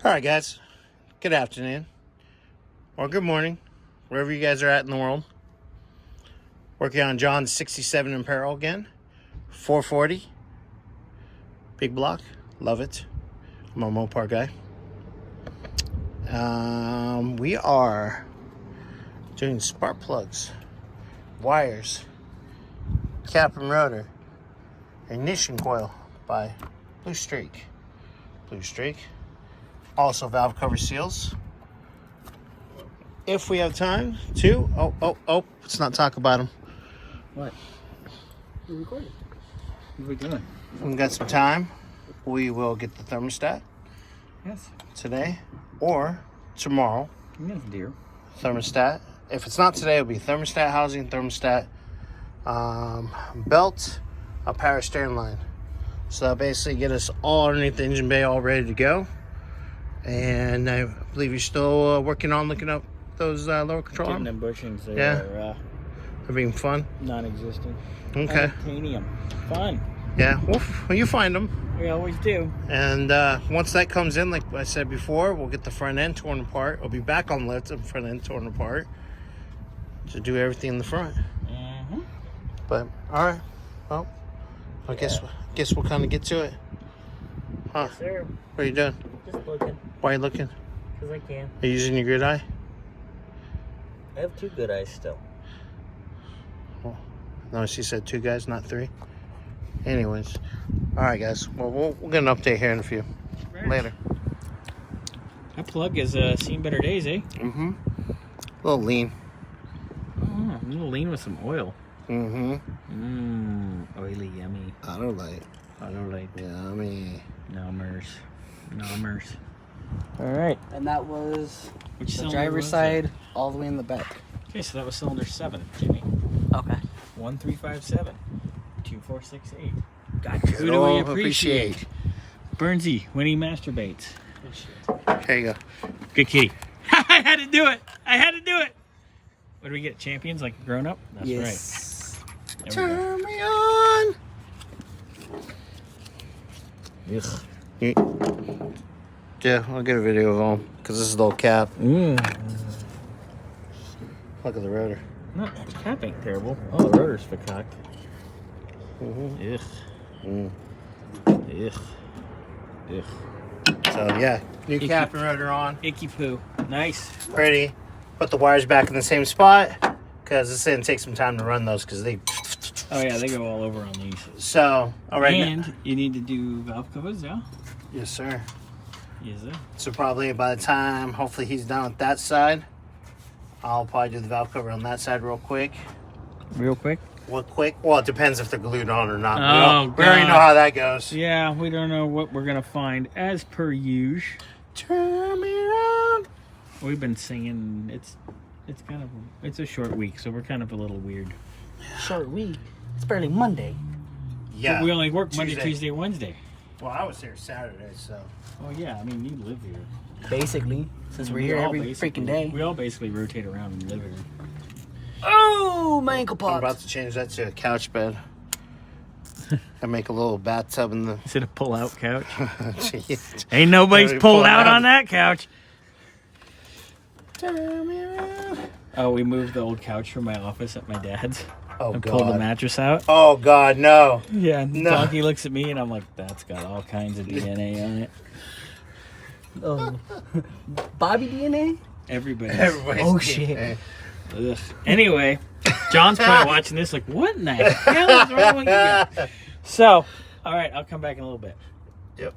All right, guys. Good afternoon. Or good morning, wherever you guys are at in the world. Working on John's 67 Imperial again. 440. Big block. Love it. I'm a Mopar guy. We are doing spark plugs, wires, cap and rotor, ignition coil by Blue Streak. Also valve cover seals. If we have time to, let's not talk about them. What? We're recording. What are we doing? If we've got some time, we will get the thermostat. Yes. Today or tomorrow. Yes, dear. Thermostat. If it's not today, it'll be thermostat housing, thermostat belt, a power steering line. So that'll basically get us all underneath the engine bay, all ready to go. And I believe you're still working on looking up those lower control arms. Getting them bushings. They Yeah. are They're being fun. non-existent. Okay. Titanium. Fun. Yeah. Well, you find them. We always do. And once that comes in, like I said before, we'll get the front end torn apart. We'll be back on lift and front end torn apart to do everything in the front. Mm-hmm. But all right, well, I guess we'll kind of get to it. Huh? Yes, sir. What are you doing? Just looking. Why are you looking? Because I can. Are you using your grid eye? I have two good eyes still. Well, no, she said 2 guys, not 3. Anyways, all right, guys. Well, we'll get an update here in a few. Right. Later. That plug has seen better days, eh? Mm-hmm. A little lean. Oh, a little lean with some oil. Mm-hmm. Oily, yummy. I don't like. Yummy. Numbers. All right. And that was Which the cylinder driver's was side it? all the way in the back. Okay, so that was cylinder 7, Jimmy. Okay. 1357 2468. Gotcha. Who do we appreciate? Burnsy when he masturbates. There you go. Good kitty. I had to do it. What do we get? Champions like a grown up? That's Yes. right. There we go. Turn me on. Ugh. Yeah, I'll get a video of them because this is the old cap. Look at the rotor. No, the cap ain't terrible. Oh, the rotor's fakaked. Mm-hmm. Ugh. So yeah, new cap and rotor on. Icky poo. Nice. Pretty. Put the wires back in the same spot because it's gonna take some time to run those because they. Oh yeah, they go all over on these. So all right. And you need to do valve covers, yeah? Yes, sir. Yes, sir. So probably by the time, hopefully he's done with that side, I'll probably do the valve cover on that side real quick. Real quick? Well, it depends if they're glued on or not. Oh, we already know how that goes. Yeah, we don't know what we're gonna find as per usual. Turn me around. We've been singing. It's a short week, so we're kind of a little weird. Short week. It's barely Monday. Yeah. But we only work Monday, Tuesday. Tuesday, Wednesday. Well, I was here Saturday, so. Oh yeah, I mean you live here. Basically, since we're We here all every basically- freaking day. We all basically rotate around and live here. Oh, my ankle I'm popped. about to change that to a couch bed. And make a little bathtub in the. Is it a pull-out couch? Jeez. Ain't nobody's Already pulled pulled out out. on that couch. Turn me around. Oh, we moved the old couch from my office at my dad's. Oh, and God. pulled the mattress out. Oh, God, no. Yeah, and No. Donkey looks at me and I'm like, that's got all kinds of DNA on it. Oh. Bobby DNA? Everybody's. Everybody's Oh, getting- shit. Ugh. Anyway, John's probably watching this like, what in the hell is wrong with you guys? So, all right, I'll come back in a little bit. Yep.